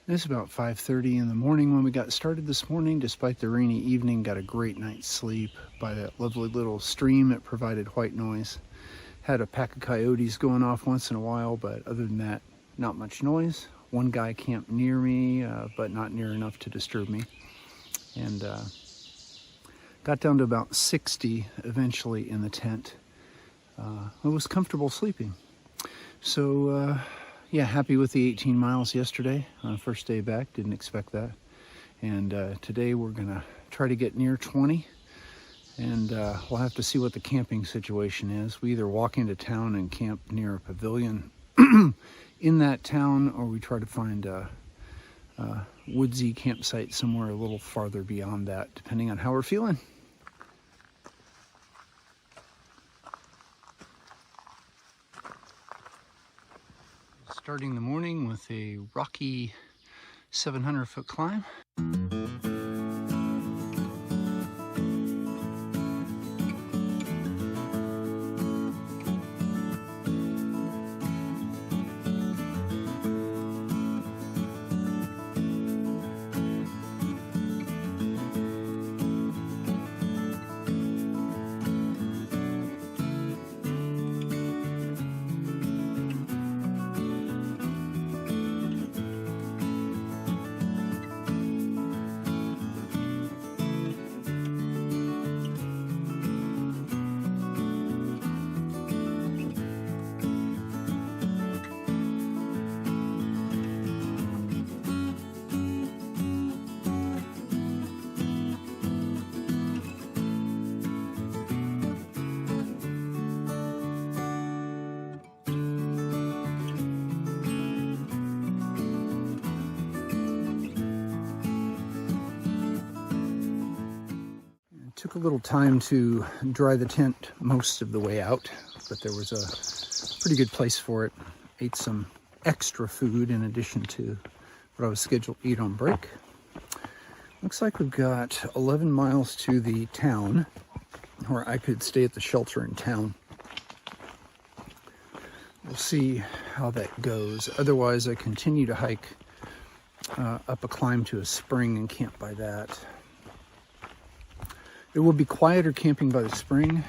It's about 5:30 in the morning when we got started this morning. Despite the rainy evening, got a great night's sleep by that lovely little stream that provided white noise. Had a pack of coyotes going off once in a while, but other than that, not much noise. One guy camped near me, but not near enough to disturb me. And got down to about 60 eventually in the tent. It was comfortable sleeping. So, yeah, happy with the 18 miles yesterday. First day back, didn't expect that. And today we're gonna try to get near 20. And we'll have to see what the camping situation is. We either walk into town and camp near a pavilion in that town, or we try to find a woodsy campsite somewhere a little farther beyond that, depending on how we're feeling. Starting the morning with a rocky 700-foot climb. Took a little time to dry the tent most of the way out, but there was a pretty good place for it. Ate some extra food in addition to what I was scheduled to eat on break. Looks like we've got 11 miles to the town, where I could stay at the shelter in town. We'll see how that goes. Otherwise, I continue to hike up a climb to a spring and camp by that. It will be quieter camping by the spring.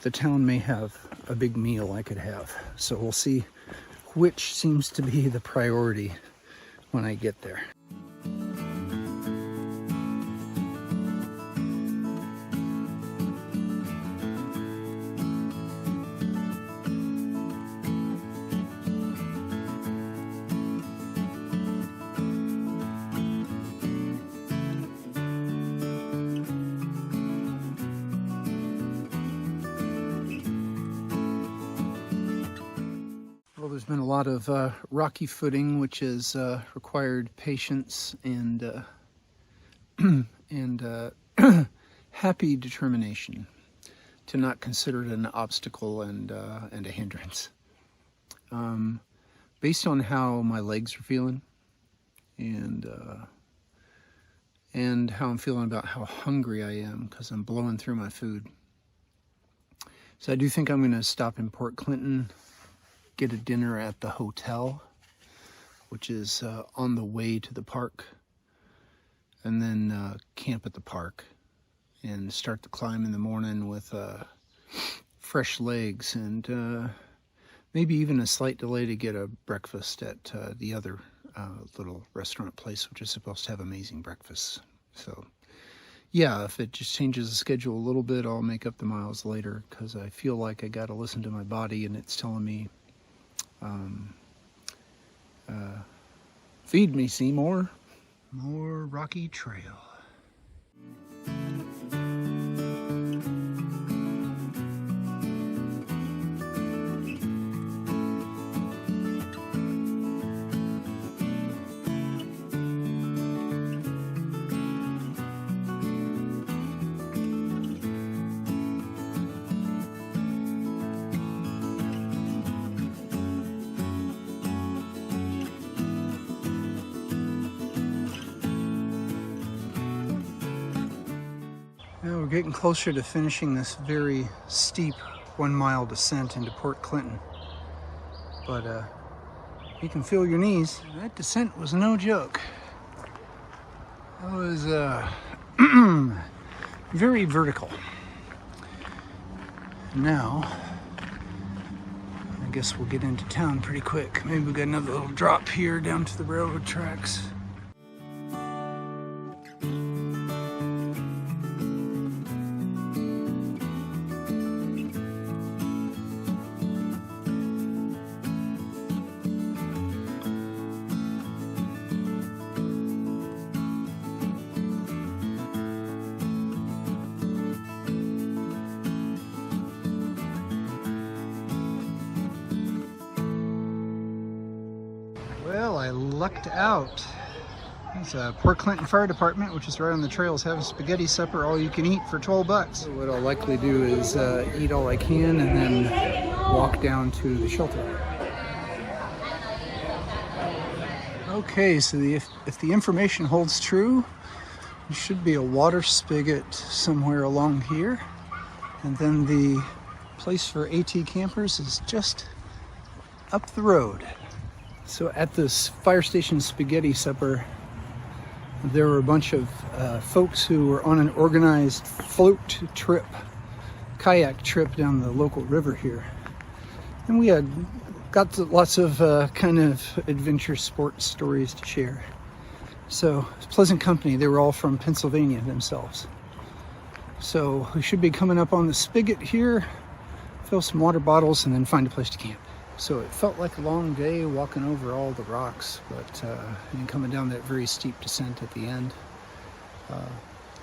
The town may have a big meal I could have. So we'll see which seems to be the priority when I get there. There's been a lot of rocky footing, which has required patience and happy determination to not consider it an obstacle and a hindrance. Based on how my legs are feeling and how I'm feeling about how hungry I am, because I'm blowing through my food. So I do think I'm going to stop in Port Clinton, get a dinner at the hotel, which is on the way to the park, and then camp at the park and start the climb in the morning with fresh legs and maybe even a slight delay to get a breakfast at the other little restaurant place, which is supposed to have amazing breakfasts. So yeah, if it just changes the schedule a little bit, I'll make up the miles later, because I feel like I got to listen to my body, and it's telling me, feed me, Seymour. More rocky trail. Now we're getting closer to finishing this very steep 1 mile descent into Port Clinton. But You can feel your knees. That descent was no joke. That was very vertical. Now, I guess we'll get into town pretty quick. Maybe we got another little drop here down to the railroad tracks. Well, I lucked out. It's Port Clinton Fire Department, which is right on the trails, having spaghetti supper, all you can eat for $12. So what I'll likely do is eat all I can and then walk down to the shelter. Okay, so if the information holds true, there should be a water spigot somewhere along here. And then the place for AT campers is just up the road. So at this fire station spaghetti supper, there were a bunch of folks who were on an organized float trip, kayak trip down the local river here. And we had got lots of kind of adventure sport stories to share. So it's pleasant company. They were all from Pennsylvania themselves. So we should be coming up on the spigot here, fill some water bottles, and then find a place to camp. So it felt like a long day walking over all the rocks, but and coming down that very steep descent at the end.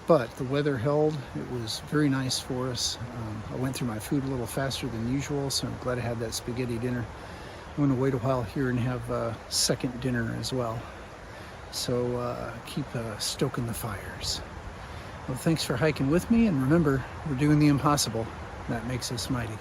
But the weather held. It was very nice for us. I went through my food a little faster than usual, so I'm glad I had that spaghetti dinner. I'm going to wait a while here and have a second dinner as well. So keep stoking the fires. Well, thanks for hiking with me, and remember, we're doing the impossible. That makes us mighty.